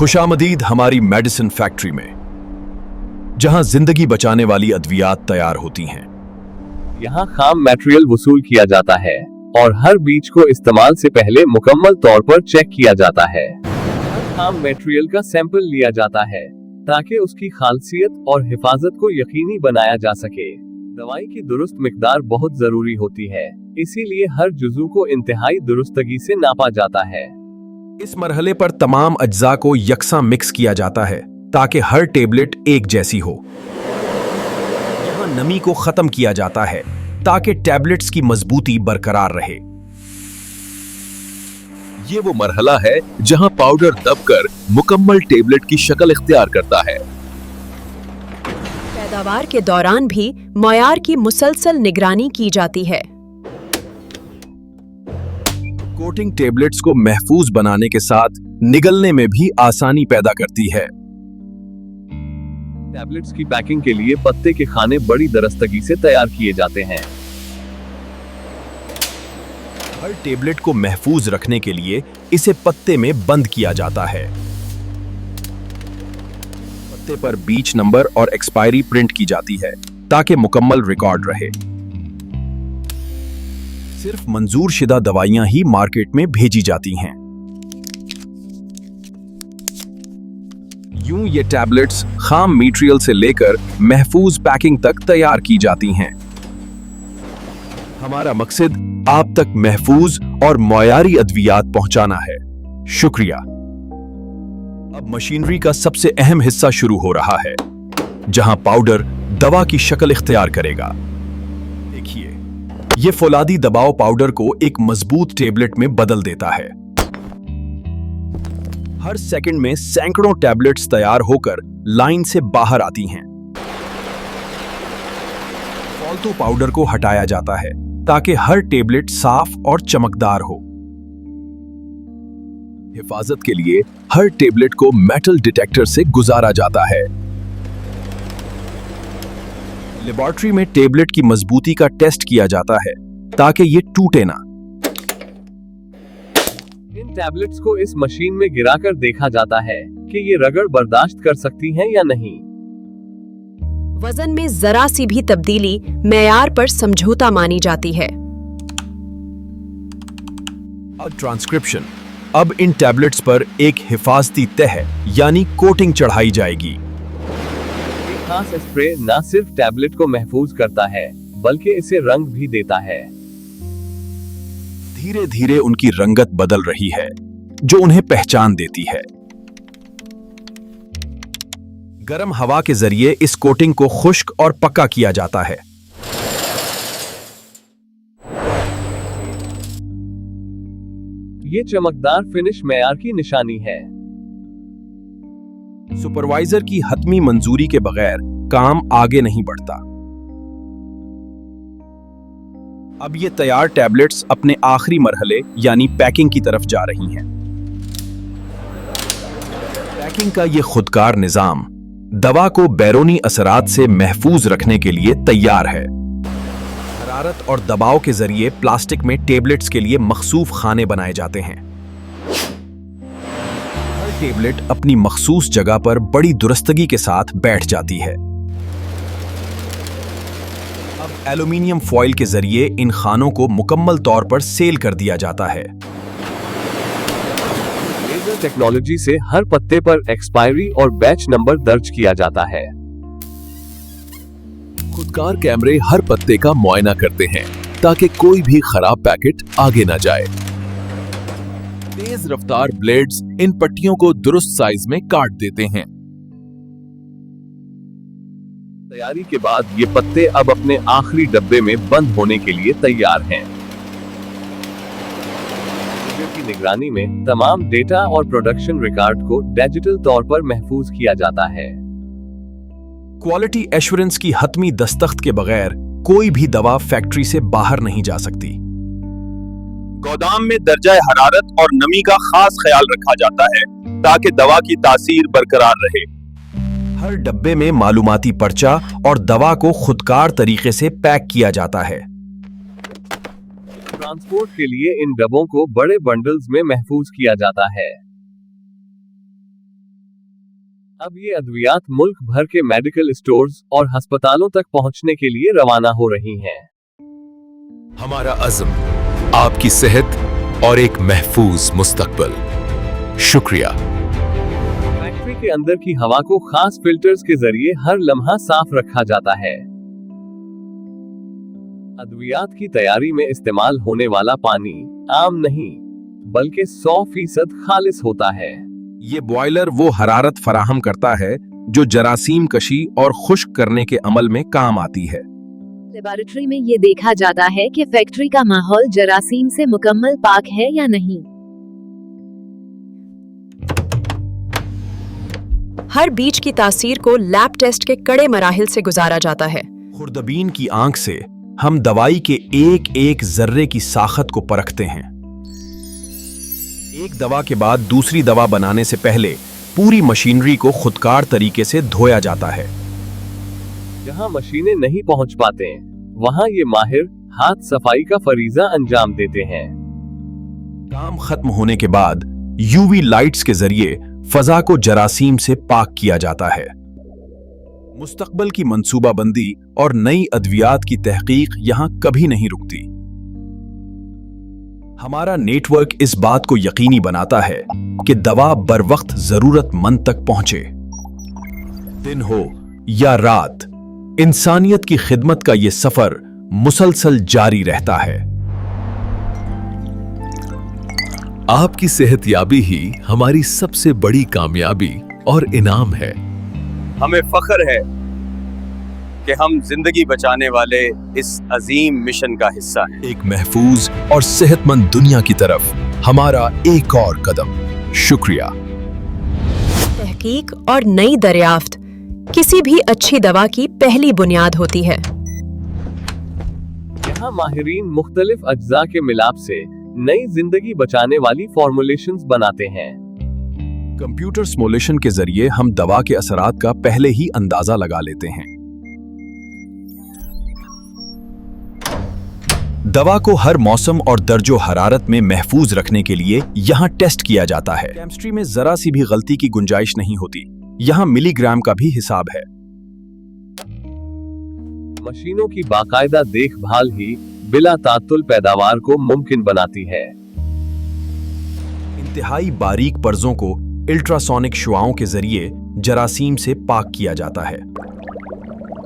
खुशामदीद हमारी medicine factory में, जहां जिंदगी बचाने वाली अद्वियात तैयार होती हैं। यहाँ खाम मटेरियल वसूल किया जाता है और हर बीज को इस्तेमाल से पहले मुकम्मल तौर पर चेक किया जाता है। हर खाम मटेरियल का सैंपल लिया जाता है ताकि उसकी खासियत और हिफाजत को यकीनी बनाया जा सके। दवाई की दुरुस्त मिकदार बहुत जरूरी होती है, इसीलिए हर जुज़ू को इंतहाई दुरुस्तगी से नापा जाता है। इस मरहले पर तमाम अज्जा को यकसा मिक्स किया जाता है ताकि हर टेबलेट एक जैसी हो। यहाँ नमी को खत्म किया जाता है ताकि टैबलेट्स की मजबूती बरकरार रहे। ये वो मरहला है जहां पाउडर दबकर मुकम्मल टेबलेट की शक्ल इख्तियार करता है। पैदावार के दौरान भी मयार की मुसलसल निगरानी की जाती है। कोटिंग टेबलेट्स को महफूज बनाने के साथ निगलने में भी आसानी पैदा करती है। टैबलेट्स की पैकिंग के लिए पत्ते के खाने बड़ी दरस्तगी से तैयार किए जाते हैं। हर टेबलेट को महफूज रखने के लिए इसे पत्ते में बंद किया जाता है। पत्ते पर बीच नंबर और एक्सपायरी प्रिंट की जाती है ताकि मुकम्मल रिकॉर्ड रहे। सिर्फ मंजूर शुदा दवाइयां ही मार्केट में भेजी जाती हैं। यूं ये टैबलेट्स खाम मटेरियल से लेकर महफूज पैकिंग तक तैयार की जाती हैं। हमारा मकसद आप तक महफूज और मयारी अद्वियात पहुंचाना है। शुक्रिया। अब मशीनरी का सबसे अहम हिस्सा शुरू हो रहा है, जहां पाउडर दवा की शक्ल इख्तियार करेगा। देखिए, ये फौलादी दबाव पाउडर को एक मजबूत टेबलेट में बदल देता है। हर सेकंड में सैकड़ों टैबलेट्स तैयार होकर लाइन से बाहर आती हैं। फालतू पाउडर को हटाया जाता है ताकि हर टेबलेट साफ और चमकदार हो। हिफाजत के लिए हर टेबलेट को मेटल डिटेक्टर से गुजारा जाता है। लेबोरेटरी में टेबलेट की मजबूती का टेस्ट किया जाता है ताकि ये टूटे ना। इन टैबलेट्स को इस मशीन में गिराकर देखा जाता है कि ये रगड़ बर्दाश्त कर सकती हैं या नहीं। वजन में जरा सी भी तब्दीली मेयार पर समझौता मानी जाती है। ट्रांसक्रिप्शन। अब इन टैबलेट्स पर एक हिफाजती तह यानी कोटिंग चढ़ाई जाएगी। खास स्प्रे न सिर्फ टैबलेट को महफूज करता है बल्कि इसे रंग भी देता है। धीरे धीरे उनकी रंगत बदल रही है, जो उन्हें पहचान देती है। गर्म हवा के जरिए इस कोटिंग को खुश्क और पक्का किया जाता है। ये चमकदार फिनिश मेयार की निशानी है। सुपरवाइजर की हतमी मंजूरी के बगैर काम आगे नहीं बढ़ता। अब ये तैयार टैबलेट्स अपने आखिरी मरहले यानी पैकिंग की तरफ जा रही हैं। पैकिंग का ये खुदकार निजाम दवा को बैरूनी असरात से महफूज रखने के लिए तैयार है। हरारत और दबाव के जरिए प्लास्टिक में टेबलेट्स के लिए मखसूफ खाने बनाए जाते हैं। टेबलेट अपनी मखसूस जगह पर बड़ी दुरुस्तगी के साथ बैठ जाती है। अब एल्यूमिनियम फॉइल के जरिए इन खानों को मुकम्मल तौर पर सेल कर दिया जाता है। लेजर टेक्नोलॉजी से हर पत्ते पर एक्सपायरी और बैच नंबर दर्ज किया जाता है। खुदकार कैमरे हर पत्ते का मुआयना करते हैं ताकि कोई भी खराब पैकेट आगे ना जाए। तेज रफ्तार ब्लेड्स इन पट्टियों को दुरुस्त साइज में काट देते हैं। तैयारी के बाद ये पत्ते अब अपने आखिरी डब्बे में बंद होने के लिए तैयार हैं। की निगरानी में तमाम डेटा और प्रोडक्शन रिकॉर्ड को डिजिटल तौर पर महफूज किया जाता है। क्वालिटी एश्योरेंस की हतमी दस्तखत के बगैर कोई भी दवा फैक्ट्री से बाहर नहीं जा सकती। गोदाम में दर्जा हरारत और नमी का खास ख्याल रखा जाता है ताकि दवा की तासीर बरकरार रहे। हर डब्बे में मालूमाती पर्चा और दवा को खुदकार तरीके से पैक किया जाता है। ट्रांसपोर्ट के लिए इन डब्बों को बड़े बंडल्स में महफूज किया जाता है। अब ये अद्वियात मुल्क भर के मेडिकल स्टोर्स और अस्पतालों तक पहुंचने के लिए रवाना हो रही हैं। हमारा अज़्म, आपकी सेहत और एक महफूज मुस्तकबल। शुक्रिया। फैक्ट्री के अंदर की हवा को खास फिल्टर्स के जरिए हर लम्हा साफ रखा जाता है। अद्वियात की तैयारी में इस्तेमाल होने वाला पानी आम नहीं बल्कि 100% खालिस होता है। ये बॉयलर वो हरारत फराहम करता है जो जरासीम कशी और खुश्क करने के अमल में काम आती है। लेबोरेटरी में ये देखा जाता है कि फैक्ट्री का माहौल जरासीम से मुकम्मल पाक है या नहीं। हर बीज की तासीर को लैब टेस्ट के कड़े मराहिल से गुजारा जाता है। खुर्दबीन की आंख से हम दवाई के एक एक जर्रे की साखत को परखते हैं। एक दवा के बाद दूसरी दवा बनाने से पहले पूरी मशीनरी को खुदकार तरीके से धोया जाता है। जहां मशीनें नहीं पहुंच पाते, वहां ये माहिर हाथ सफाई का फरीजा अंजाम देते हैं। काम खत्म होने के बाद यूवी लाइट्स के जरिए फजा को जरासीम से पाक किया जाता है। मुस्तकबल की मंसूबाबंदी और नई अद्वियात की तहकीक यहां कभी नहीं रुकती। हमारा नेटवर्क इस बात को यकीनी बनाता है कि दवा बरवक्त जरूरतमंद तक पहुंचे। दिन हो या रात, इंसानियत की खिदमत का यह सफर मुसलसल जारी रहता है। आपकी सेहतयाबी ही हमारी सबसे बड़ी कामयाबी और इनाम है। हमें फख्र है कि हम जिंदगी बचाने वाले इस अजीम मिशन का हिस्सा हैं। एक महफूज और सेहतमंद दुनिया की तरफ हमारा एक और कदम। शुक्रिया। तहकीक और नई दरियाफ्त किसी भी अच्छी दवा की पहली बुनियाद होती है। यहाँ माहिरीन मुख्तलिफ अज्जा के मिलाप से नई जिंदगी बचाने वाली फॉर्मुलेशंस बनाते हैं। कंप्यूटर सिमुलेशन के जरिए हम दवा के असरात का पहले ही अंदाजा लगा लेते हैं। दवा को हर मौसम और दर्जो हरारत में महफूज रखने के लिए यहाँ टेस्ट किया जाता है। केमिस्ट्री में जरा सी भी गलती की गुंजाइश नहीं होती। यहाँ मिलीग्राम का भी हिसाब है। मशीनों की बाकायदा देखभाल ही बिला तात्तुल पैदावार को मुमकिन बनाती है। इंतहाई बारीक पर्जों को अल्ट्रासोनिक शुआओं के जरिए जरासीम से पाक किया जाता है।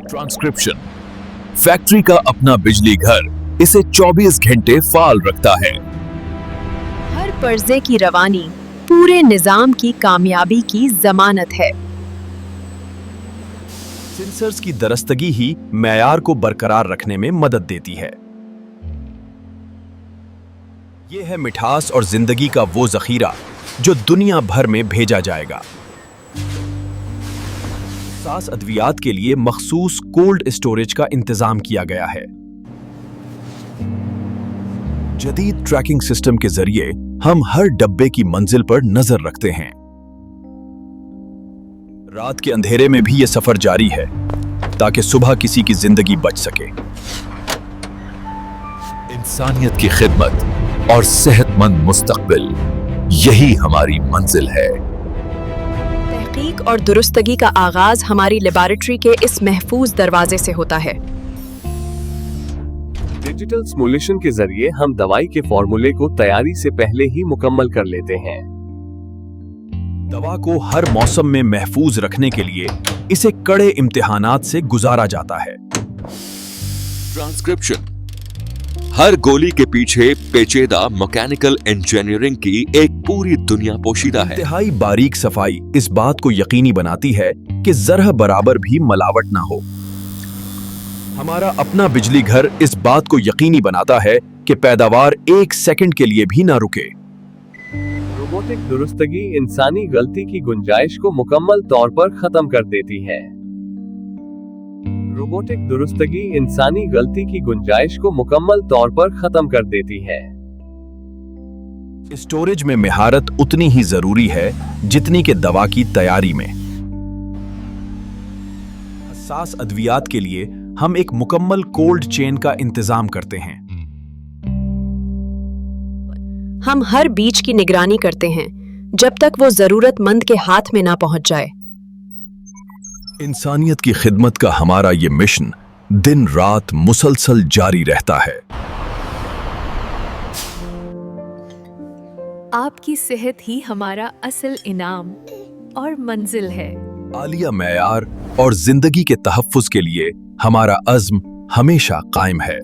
ट्रांसक्रिप्शन। फैक्ट्री का अपना बिजली घर इसे 24 घंटे फाल रखता है। हर पर्जे की रवानी पूरे निजाम की कामयाबी की जमानत है। सेंसर्स की दरस्तगी ही मैयार को बरकरार रखने में मदद देती है। यह है मिठास और जिंदगी का वो जखीरा जो दुनिया भर में भेजा जाएगा। सास अद्वियात के लिए मखसूस कोल्ड स्टोरेज का इंतजाम किया गया है। जदीद ट्रैकिंग सिस्टम के जरिए हम हर डब्बे की मंजिल पर नजर रखते हैं। रात के अंधेरे में भी यह सफर जारी है ताकि सुबह किसी की जिंदगी बच सके। इंसानियत की खिदमत और सेहतमंद मुस्तकबिल, यही हमारी मंजिल है। तहकीक और दुरुस्तगी का आगाज हमारी लेबोरेटरी के इस महफूज दरवाजे से होता है। डिजिटल सिमुलेशन के जरिए हम दवाई के फॉर्मूले को तैयारी से पहले ही मुकम्मल कर लेते हैं। दवा को हर मौसम में महफूज रखने के लिए इसे कड़े इम्तिहानात से गुजारा जाता है। ट्रांसक्रिप्शन। हर गोली के पीछे पेचीदा मैकेनिकल इंजीनियरिंग की एक पूरी दुनिया पोशीदा है। इंतहाई बारीक सफाई इस बात को यकीनी बनाती है कि जरह बराबर भी मिलावट ना हो। हमारा अपना बिजली घर इस बात को यकीनी बनाता है कि पैदावार एक सेकंड के लिए भी ना रुके। रोबोटिक दुरुस्तगी इंसानी गलती की गुंजाइश को मुकम्मल तौर पर खत्म कर देती है। रोबोटिक दुरुस्तगी इंसानी गलती की गुंजाइश को मुकम्मल तौर पर खत्म कर देती है। स्टोरेज में महारत उतनी ही जरूरी है जितनी कि दवा की तैयारी में। हसास अद्वियात के लिए हम एक मुकम्मल कोल्ड चेन का इंतजाम करते हैं। हम हर बीज की निगरानी करते हैं जब तक वो जरूरतमंद के हाथ में ना पहुंच जाए। इंसानियत की खिदमत का हमारा ये मिशन दिन रात मुसलसल जारी रहता है। आपकी सेहत ही हमारा असल इनाम और मंजिल है। आलिया मेयार और जिंदगी के तहफ्फुज के लिए हमारा अज़्म हमेशा कायम है।